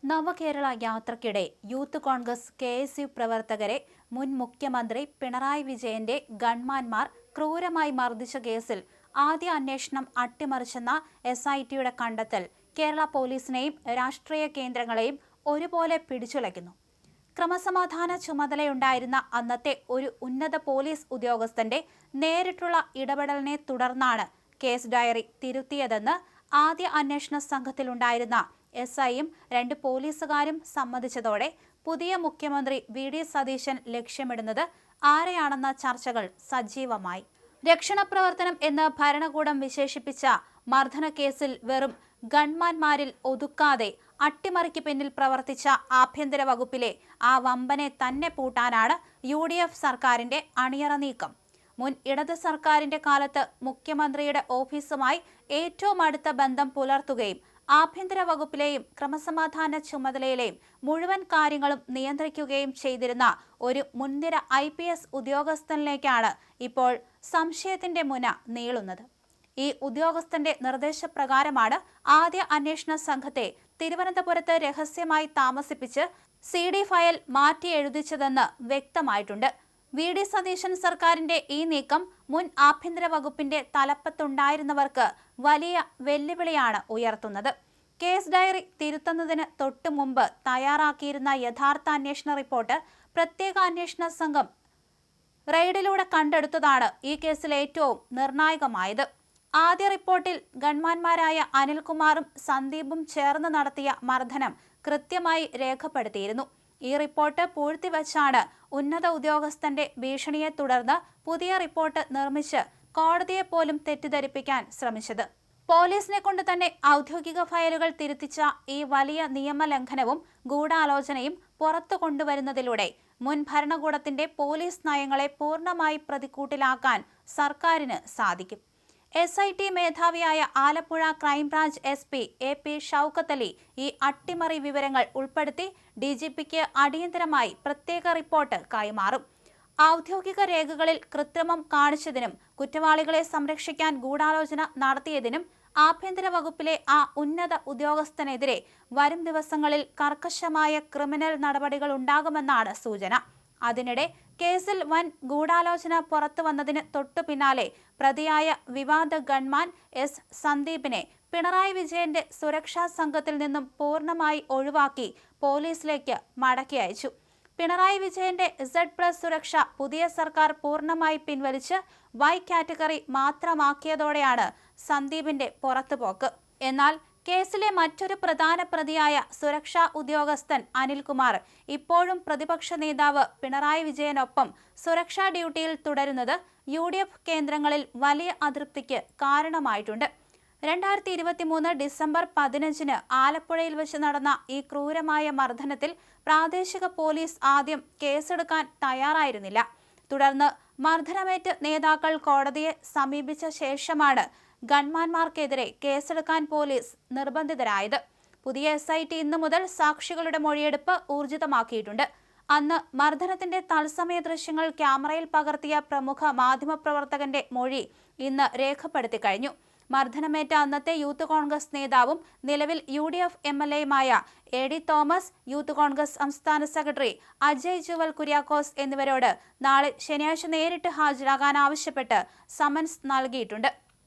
നവകേരള യാത്രയ്ക്കിടെ youth Congress KSU പ്രവർത്തകരെ മുൻ മുഖ്യമന്ത്രി പിണറായി വിജയന്റെ ഗൺമാൻമാർ ക്രൂരമായി മർദ്ദിച്ച കേസിൽ ആദ്യ അന്വേഷണം അട്ടിമറിച്ചെന്ന SITയുടെ കണ്ടെത്തൽ കേരള പോലീസിനെയും രാഷ്ട്രീയ കേന്ദ്രങ്ങളെയും ഒരുപോലെ പിടിച്ചുലയ്ക്കുന്നു. ക്രമസമാധാന ചുമതലയുണ്ടായിരുന്ന അന്നത്തെ ഒരു ഉന്നത പോലീസ് ഉദ്യോഗസ്ഥന്റെ നേരിട്ടുള്ള ഇടപെടലിനെ തുടർന്നാണ് കേസ് ഡയറി തിരുത്തിയതെന്ന് ആദ്യ അന്വേഷണ സംഘത്തിലുണ്ടായിരുന്ന SIയും 2 പോലീസുകാരും സമ്മതിച്ചതോടെ പുതിയ മുഖ്യമന്ത്രി VD സതീശൻ ലക്ഷ്യമിടുന്നത് ആരെയാണെന്ന ചർച്ചകൾ സജീവമായി. രക്ഷണപ്രവർത്തനം എന്ന് ഭരണകൂടം വിശേഷിപ്പിച്ച മർദ്ദന കേസിൽ വെറും ഗൺമാൻമാരിൽ ഒതുക്കാതെ അട്ടിമറിക്ക് പിന്നിൽ പ്രവർത്തിച്ച ആഭ്യന്തര വകുപ്പിലെ ആ വമ്പനെ തന്നെ പൂട്ടാനാണ് UDF സർക്കാരിന്റെ അണിയറ നീക്കം. മുൻ ഇടത് സർക്കാരിന്റെ കാലത്ത് മുഖ്യമന്ത്രിയുടെ ഓഫീസുമായി ഏറ്റവും അടുത്ത ബന്ധം പുലർത്തുകയും ആഭ്യന്തര വകുപ്പിലെയും ക്രമസമാധാന ചുമതലയിലെയും മുഴുവൻ കാര്യങ്ങളും നിയന്ത്രിക്കുകയും ചെയ്തിരുന്ന ഒരു മുൻനിര IPS ഉദ്യോഗസ്ഥനിലേക്കാണ് ഇപ്പോൾ സംശയത്തിന്റെ മുന നീളുന്നത്. ഈ ഉദ്യോഗസ്ഥന്റെ നിർദ്ദേശപ്രകാരമാണ് ആദ്യ അന്വേഷണ സംഘത്തെ തിരുവനന്തപുരത്ത് രഹസ്യമായി താമസിപ്പിച്ച് CD ഫയൽ മാറ്റി എഴുതിച്ചതെന്ന് വ്യക്തമായിട്ടുണ്ട്. VD സതീശൻ സർക്കാരിന്റെ ഈ നീക്കം മുൻ ആഭ്യന്തര വകുപ്പിന്റെ തലപ്പത്തുണ്ടായിരുന്നവർക്ക് വലിയ വെല്ലുവിളിയാണ് ഉയർത്തുന്നത്. കേസ് ഡയറി തിരുത്തുന്നതിന് തൊട്ടു മുമ്പ് തയ്യാറാക്കിയിരുന്ന യഥാർത്ഥ അന്വേഷണ റിപ്പോർട്ട് പ്രത്യേക അന്വേഷണ സംഘം റെയ്ഡിലൂടെ കണ്ടെടുത്തതാണ് ഈ കേസിൽ ഏറ്റവും നിർണായകമായത്. ആദ്യ റിപ്പോർട്ടിൽ ഗൺമാൻമാരായ അനിൽകുമാറും സന്ദീപും ചേർന്ന് നടത്തിയ മർദ്ദനം കൃത്യമായി രേഖപ്പെടുത്തിയിരുന്നു. ഈ റിപ്പോർട്ട് പൂഴ്ത്തിവെച്ചാണ് ഉന്നത ഉദ്യോഗസ്ഥന്റെ ഭീഷണിയെ തുടർന്ന് പുതിയ റിപ്പോർട്ട് നിർമ്മിച്ച് കോടതിയെ പോലും തെറ്റിദ്ധരിപ്പിക്കാൻ ശ്രമിച്ചത്. പോലീസിനെ കൊണ്ട് തന്നെ ഔദ്യോഗിക ഫയലുകൾ തിരുത്തിച്ച ഈ വലിയ നിയമലംഘനവും ഗൂഢാലോചനയും പുറത്തു കൊണ്ടുവരുന്നതിലൂടെ മുൻ ഭരണകൂടത്തിന്റെ പോലീസ് നയങ്ങളെ പൂർണ്ണമായി പ്രതിക്കൂട്ടിലാക്കാൻ സർക്കാരിന് സാധിക്കും. SIT മേധാവിയായ Alappuzha crime branch SP AP Shoukath Ali ഈ അട്ടിമറി വിവരങ്ങൾ ഉൾപ്പെടുത്തി DGPക്ക് അടിയന്തരമായി പ്രത്യേക റിപ്പോർട്ട് കൈമാറും. ഔദ്യോഗിക രേഖകളിൽ കൃത്രിമം കാണിച്ചതിനും കുറ്റവാളികളെ സംരക്ഷിക്കാൻ ഗൂഢാലോചന നടത്തിയതിനും ആഭ്യന്തര വകുപ്പിലെ ആ ഉന്നത ഉദ്യോഗസ്ഥനെതിരെ വരും ദിവസങ്ങളിൽ കർക്കശമായ ക്രിമിനൽ നടപടികൾ ഉണ്ടാകുമെന്നാണ് സൂചന. അതിനിടെ കേസിൽ വൻ ഗൂഢാലോചന പുറത്തു വന്നതിന് തൊട്ടു പിന്നാലെ പ്രതിയായ വിവാദ ഗൺമാൻ S സന്ദീപിനെ പിണറായി വിജയന്റെ സുരക്ഷാ സംഘത്തിൽ നിന്നും പൂർണ്ണമായി ഒഴിവാക്കി പോലീസിലേക്ക് മടക്കി അയച്ചു. പിണറായി വിജയന്റെ Z+ സുരക്ഷ പുതിയ സർക്കാർ പൂർണ്ണമായി പിൻവലിച്ച് Y കാറ്റഗറി മാത്രമാക്കിയതോടെയാണ് സന്ദീപിന്റെ പുറത്തുപോക്ക്. എന്നാൽ കേസിലെ മറ്റൊരു പ്രധാന പ്രതിയായ സുരക്ഷാ ഉദ്യോഗസ്ഥൻ അനിൽകുമാർ ഇപ്പോഴും പ്രതിപക്ഷ നേതാവ് പിണറായി വിജയനൊപ്പം സുരക്ഷാ ഡ്യൂട്ടിയിൽ തുടരുന്നത് UDF കേന്ദ്രങ്ങളിൽ വലിയ അതൃപ്തിക്ക് കാരണമായിട്ടുണ്ട്. 2023 ഡിസംബർ 15 ആലപ്പുഴയിൽ വെച്ച് നടന്ന ഈ ക്രൂരമായ മർദ്ദനത്തിൽ പ്രാദേശിക പോലീസ് ആദ്യം കേസെടുക്കാൻ തയ്യാറായിരുന്നില്ല. തുടർന്ന് മർദ്ദനമേറ്റ് നേതാക്കൾ കോടതിയെ സമീപിച്ച ശേഷമാണ് ഗൺമാൻമാർക്കെതിരെ കേസെടുക്കാൻ പോലീസ് നിർബന്ധിതരായത്. പുതിയ SIT ഇന്നു മുതൽ സാക്ഷികളുടെ മൊഴിയെടുപ്പ് ഊർജിതമാക്കിയിട്ടുണ്ട്. അന്ന് മർദ്ദനത്തിന്റെ തത്സമയ ദൃശ്യങ്ങൾ ക്യാമറയിൽ പകർത്തിയ പ്രമുഖ മാധ്യമപ്രവർത്തകന്റെ മൊഴി ഇന്ന് രേഖപ്പെടുത്തി കഴിഞ്ഞു. മർദ്ദനമേറ്റ അന്നത്തെ യൂത്ത് കോൺഗ്രസ് നേതാവും നിലവിൽ UDF MLAയുമായ AD Thomas, youth Congress സംസ്ഥാന സെക്രട്ടറി അജയ് ജുവൽ കുര്യാക്കോസ് എന്നിവരോട് നാളെ ശനിയാഴ്ച നേരിട്ട് ഹാജരാകാൻ ആവശ്യപ്പെട്ട് സമൻസ് നൽകിയിട്ടുണ്ട്.